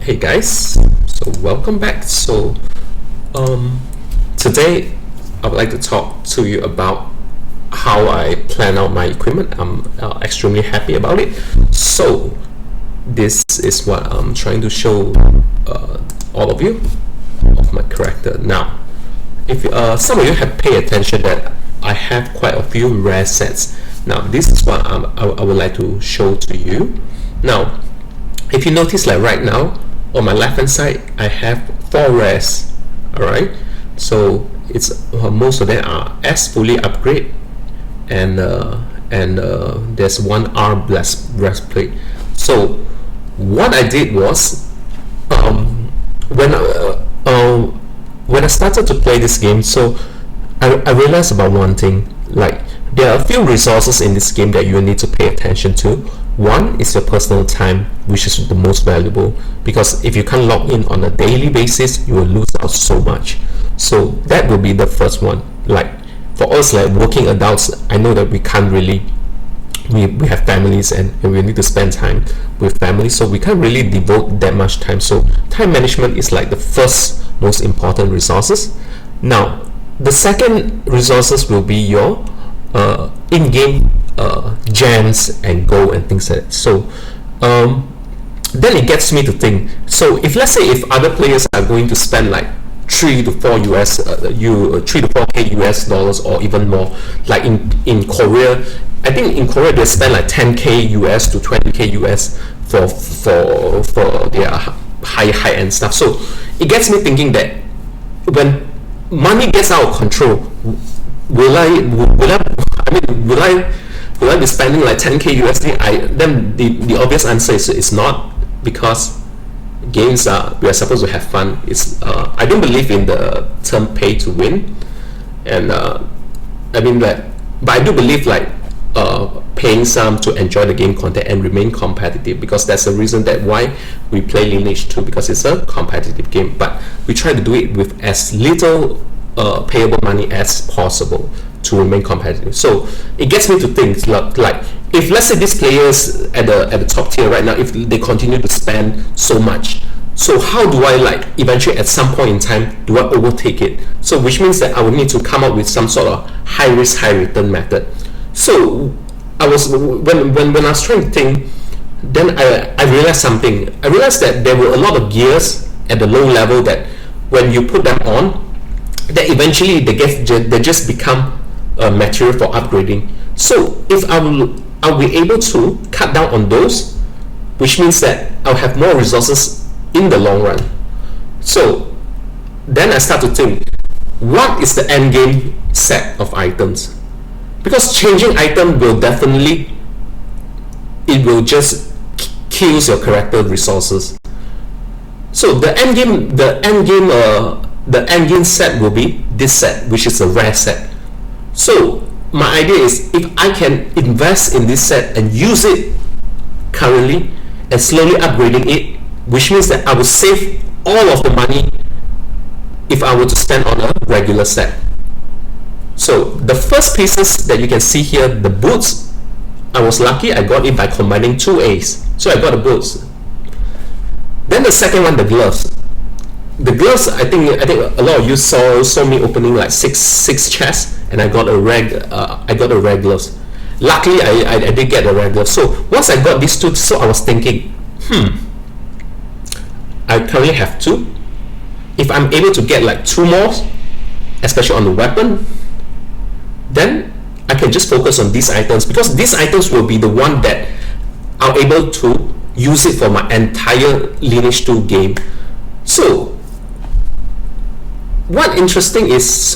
Hey guys, so welcome back. Today I would like to talk to you about how I plan out my equipment. I'm extremely happy about it. So this is what I'm trying to show all of you of my character. Now, if some of you have paid attention that I have quite a few rare sets. Now this is what I would like to show to you. Now, if you notice, like right now on my left hand side I have 4 rares. Alright, so it's most of them are S fully upgrade, and there's one R breastplate. So what I did was, when I started to play this game, so I realized about one thing. Like, there are a few resources in this game that you need to pay attention to. One is your personal time, which is the most valuable, because if you can't log in on a daily basis, you will lose out so much. So that will be the first one. Like for us, like working adults, I know that we can't really, we have families, and we need to spend time with family, so we can't really devote that much time. So time management is like the first most important resources. Now the second resources will be your in-game gems and gold and things like that. So then it gets me to think, so if let's say if other players are going to spend like 3 to 4 3 to 4k US dollars or even more, like in Korea, I think in Korea they spend like 10k US to 20k US for their high end stuff. So it gets me thinking that when money gets out of control, will I be spending like 10k USD? Then the obvious answer is it's not, because games we are supposed to have fun. I don't believe in the term pay to win, and but I do believe like paying some to enjoy the game content and remain competitive, because that's the reason that why we play Lineage 2, because it's a competitive game, but we try to do it with as little payable money as possible to remain competitive. So it gets me to think, like if let's say these players at the top tier right now, if they continue to spend so much, so how do I, like, eventually at some point in time, do I overtake it? So which means that I would need to come up with some sort of high risk high return method. So I was when I was trying to think, then I realized something. I realized that there were a lot of gears at the low level that when you put them on, that eventually they just become material for upgrading. So if I'll be able to cut down on those, which means that I'll have more resources in the long run. So then I start to think, what is the end game set of items? Because changing item will definitely, it will just kills your character resources. So the end game set will be this set, which is a rare set. So my idea is, if I can invest in this set and use it currently and slowly upgrading it, which means that I will save all of the money if I were to spend on a regular set. So the first pieces that you can see here, the boots, I was lucky, I got it by combining 2 A's. So I got the boots. Then the second one, the gloves. The gloves, I think a lot of you saw me opening like six chests, and I got a rare gloves. Luckily, I did get a rare gloves. So once I got these 2, so I was thinking, I currently have 2. If I'm able to get like 2 more, especially on the weapon, then I can just focus on these items, because these items will be the one that I'm able to use it for my entire Lineage 2 game. So what interesting is,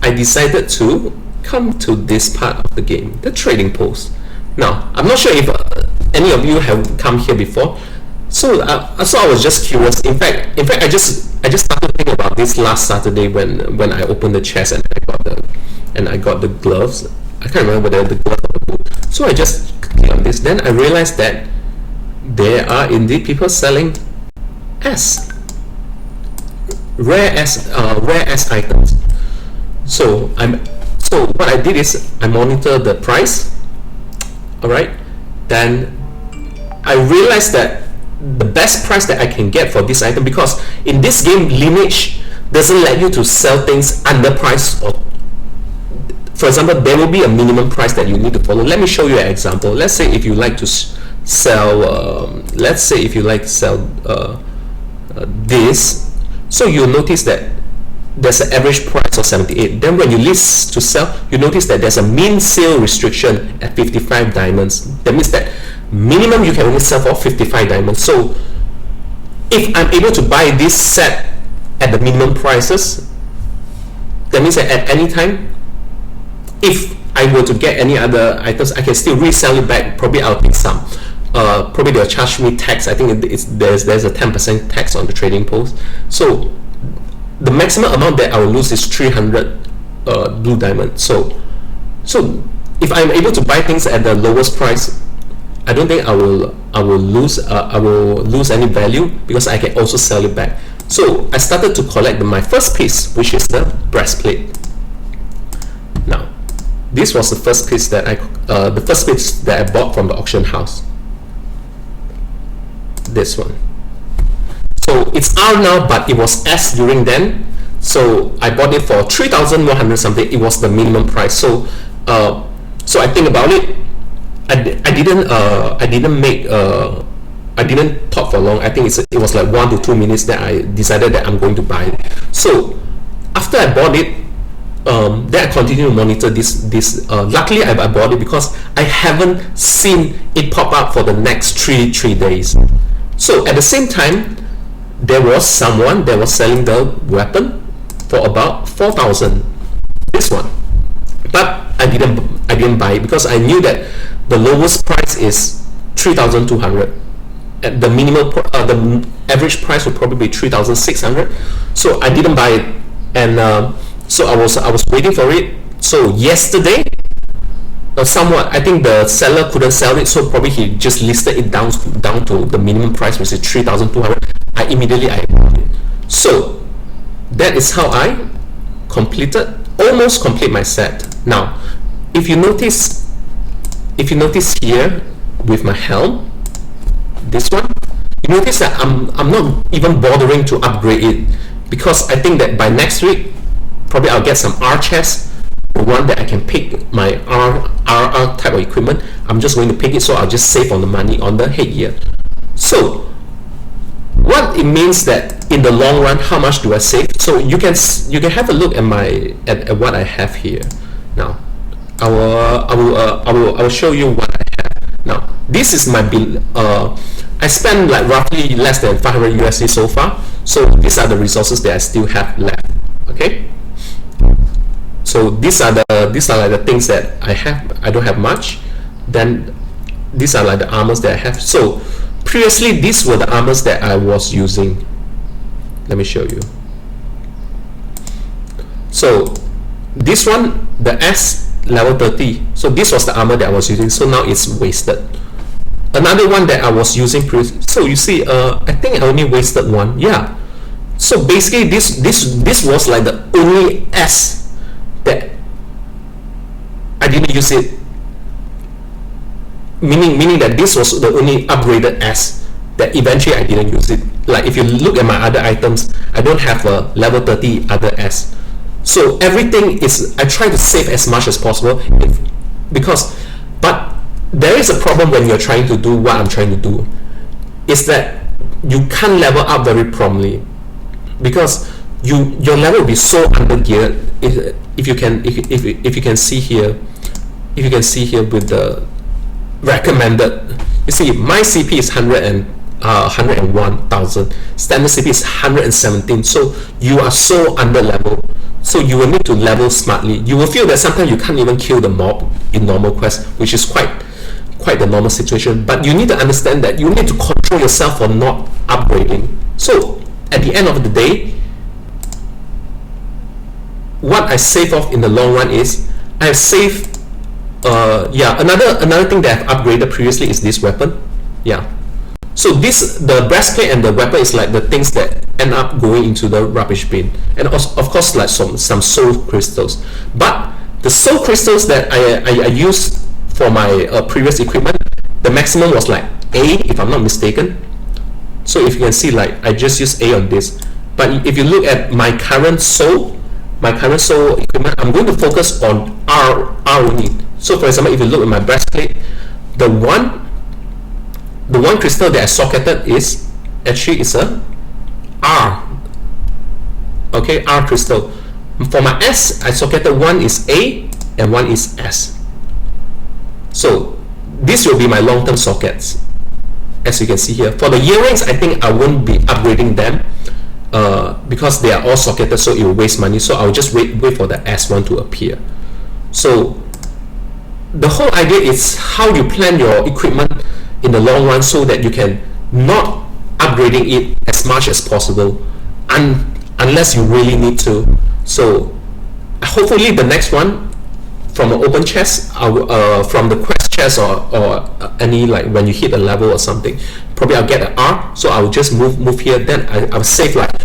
I decided to come to this part of the game, the trading post. Now I'm not sure if any of you have come here before. So I was just curious. In fact, I just started thinking about this last Saturday when I opened the chest and I got the gloves. I can't remember whether the glove or the boot. So I just clicked on this. Then I realized that there are indeed people selling rare S items. So what I did is I monitor the price. All right. Then I realized that the best price that I can get for this item, because in this game Lineage doesn't let you to sell things under price. Or for example, there will be a minimum price that you need to follow. Let me show you an example. Let's say if you like to sell this, so you'll notice that there's an average price of 78. Then when you list to sell, you notice that there's a min sale restriction at 55 diamonds. That means that minimum you can only sell for 55 diamonds. So if I'm able to buy this set at the minimum prices, that means that at any time, if I were to get any other items, I can still resell it back. Probably I'll take some. Probably they'll charge me tax. I think there's a 10% tax on the trading post. So the maximum amount that I will lose is 300 blue diamond. So if I'm able to buy things at the lowest price, I don't think I will lose any value, because I can also sell it back. So I started to collect my first piece, which is the breastplate. Now, this was the first piece that I bought from the auction house. This one. So it's R now, but it was S during then. So I bought it for 3,100 something. It was the minimum price. So I think about it. I didn't talk for long. I think it was like 1 to 2 minutes that I decided that I'm going to buy it. So after I bought it, then I continue to monitor this. Luckily, I bought it because I haven't seen it pop up for the next three days. So at the same time, there was someone that was selling the weapon for about 4,000. This one, but I didn't buy it because I knew that the lowest price is 3,200. At the minimum, the average price would probably be 3,600. So I didn't buy it, and so I was waiting for it. So yesterday, somewhat, I think the seller couldn't sell it, so probably he just listed it down to the minimum price, which is 3,200. I immediately bought it. So that is how I almost complete my set. Now, if you notice here with my helm, this one, you notice that I'm not even bothering to upgrade it, because I think that by next week probably I'll get some R chests, the one that I can pick my R type of equipment. I'm just going to pick it, so I'll just save on the money on the headgear. So what it means that in the long run, how much do I save? So you can have a look at what I have here. Now I will show you what I have. Now this is my bill. I spent like roughly less than 500 USD so far. So these are the resources that I still have left. Okay. So these are like the things that I have. I don't have much. Then these are like the armors that I have. So previously these were the armors that I was using. Let me show you. So this one, the S level 30. So this was the armor that I was using. So now it's wasted. Another one that I was using previously. So you see, I think I only wasted one. Yeah. So basically this was like the only S that I didn't use it, meaning that this was the only upgraded S that eventually I didn't use it. Like if you look at my other items, I don't have a level 30 other S. So everything is, I try to save as much as possible, but there is a problem when you're trying to do what I'm trying to do, is that you can't level up very promptly, because your level will be so under geared. If you can see here with the recommended, you see my CP is 101,000, standard CP is 117. So you are so under level. So you will need to level smartly. You will feel that sometimes you can't even kill the mob in normal quest, which is quite the normal situation. But you need to understand that you need to control yourself for not upgrading. So at the end of the day, what I save off in the long run is I have saved. Another thing that I've upgraded previously is this weapon. Yeah. So the breastplate and the weapon is like the things that end up going into the rubbish bin, and of course like some soul crystals. But the soul crystals that I used for my previous equipment, the maximum was like A, if I'm not mistaken. So if you can see, like I just use A on this, but if you look at my current soul equipment, I'm going to focus on R only. So for example, if you look at my breastplate, the one crystal that I socketed is actually a R. Okay, R crystal. For my S, I socketed one is A and one is S. So this will be my long-term sockets, as you can see here. For the earrings, I think I won't be upgrading them because they are all socketed, so it will waste money. So I'll just wait for the S1 to appear. So the whole idea is how you plan your equipment in the long run, so that you can not upgrading it as much as possible, unless you really need to. So hopefully the next one, from an open chest, from the quest chest, or any, like when you hit a level or something, probably I'll get an R. So I'll just move here. Then I'll save, like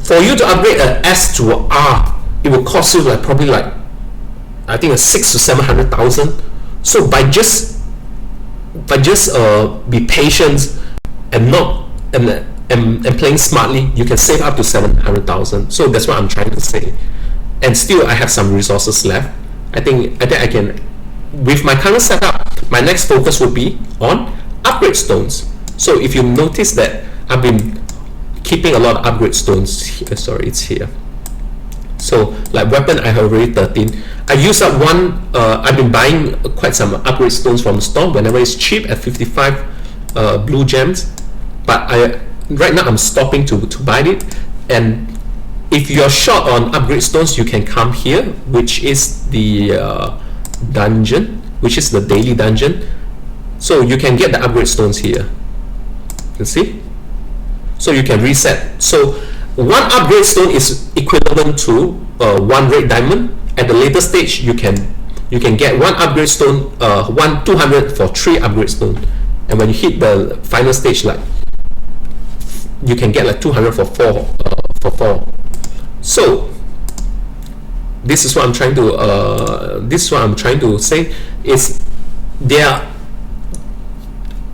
for you to upgrade an S to an R, it will cost you like probably like I think a 600,000 to 700,000. So by just be patient and not and playing smartly, you can save up to 700,000. So that's what I'm trying to say. And still I have some resources left. I think I can, with my current setup, my next focus would be on upgrade stones. So if you notice that I've been keeping a lot of upgrade stones here. Sorry, it's here. So like weapon, I have already 13. I use up one. I've been buying quite some upgrade stones from the store whenever it's cheap at 55 blue gems. But right now I'm stopping to buy it. And if you're short on upgrade stones, you can come here, which is the dungeon, which is the daily dungeon. So you can get the upgrade stones here. You see? So you can reset. So one upgrade stone is equivalent to one red diamond. At the later stage, you can get one upgrade stone, 200 for 3 upgrade stone. And when you hit the final stage, like you can get like 200 for 4. So this is what I'm trying to say is there.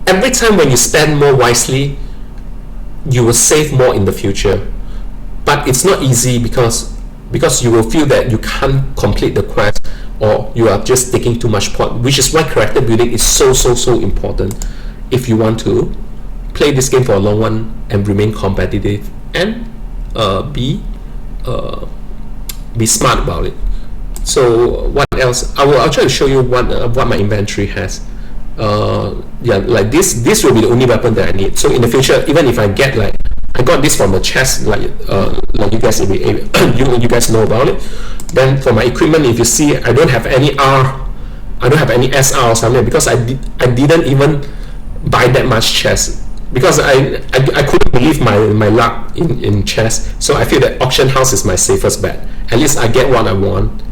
Every time when you spend more wisely, you will save more in the future. But it's not easy because you will feel that you can't complete the quest, or you are just taking too much point, which is why character building is so important if you want to play this game for a long one and remain competitive and be smart about it. So what else? I'll try to show you what my inventory has. Yeah, like this will be the only weapon that I need. So in the future, even if I get like I got this from a chest, like you guys will be able, you guys know about it. Then for my equipment, if you see, I don't have any R, I don't have any SR or something, because I didn't even buy that much chest, because I couldn't believe my luck in chess. So I feel that auction house is my safest bet. At least I get what I want,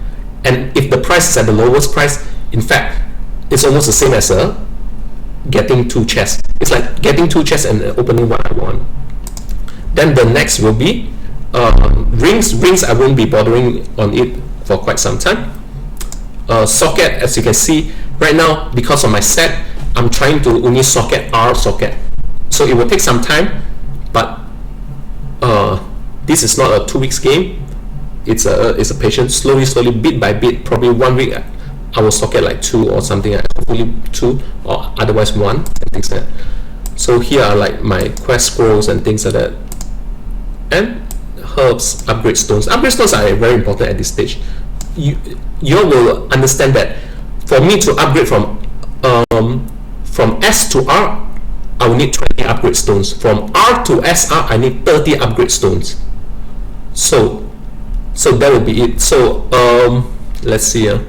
and if the price is at the lowest price, in fact, it's almost the same as getting 2 chests. It's like getting 2 chests and opening what I want. Then the next will be rings. I won't be bothering on it for quite some time. Socket, as you can see right now, because of my set, I'm trying to only socket R socket. So it will take some time, but this is not a 2 weeks game. It's a patient, slowly, bit by bit. Probably 1 week I will socket like 2 or something. Hopefully 2, or otherwise 1, and things like that. So here are like my quest scrolls and things like that. And herbs, upgrade stones. Upgrade stones are very important at this stage. You will understand that for me to upgrade from S to R, I will need 20 upgrade stones. From R to SR, I need 30 upgrade stones. So that will be it. So let's see here.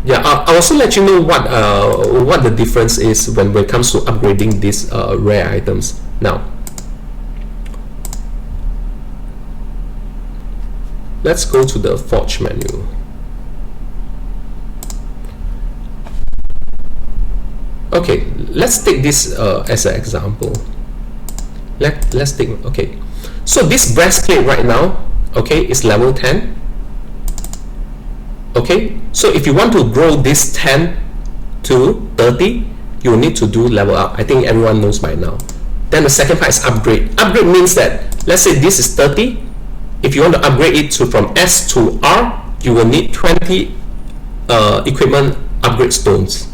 Yeah, I'll also let you know what the difference is when it comes to upgrading these rare items. Now, let's go to the Forge menu. Okay, let's take this as an example. Let's take, okay. So this breastplate right now, okay, is level 10. Okay, so if you want to grow this 10 to 30, you will need to do level up. I think everyone knows by now. Then the second part is upgrade. Upgrade means that, let's say this is 30. If you want to upgrade it to from S to R, you will need 20 equipment upgrade stones.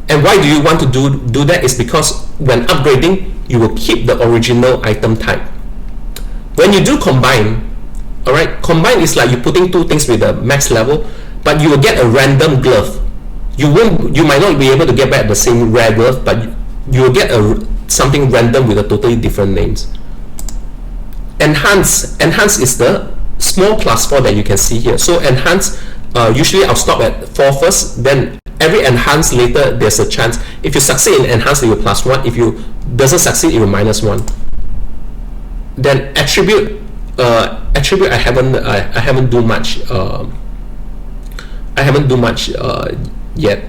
And why do you want to do that? Is because when upgrading, you will keep the original item type. When you do combine, all right, combine is like you putting two things with a max level, but you will get a random glove. You might not be able to get back the same rare glove, but you will get something random with a totally different names. Enhance is the small +4 that you can see here. So enhance, usually I'll stop at 4 first, then every enhance later there's a chance. If you succeed in enhance, it will +1. If you doesn't succeed, it will -1. Then attribute I haven't do much yet.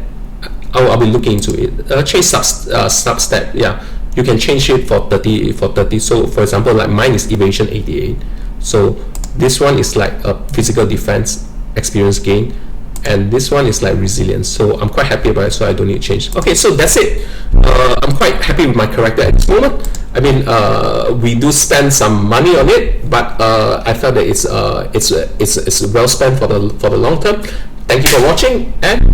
I'll be looking into it. Change substat, yeah, you can change it for 30. So for example, like mine is evasion 88, so this one is like a physical defense experience gain, and this one is like resilience. So I'm quite happy about it, so I don't need to change. Okay, so that's it. I'm quite happy with my character at this moment. I mean, we do spend some money on it, but I felt that it's well spent for the long term. Thank you for watching, and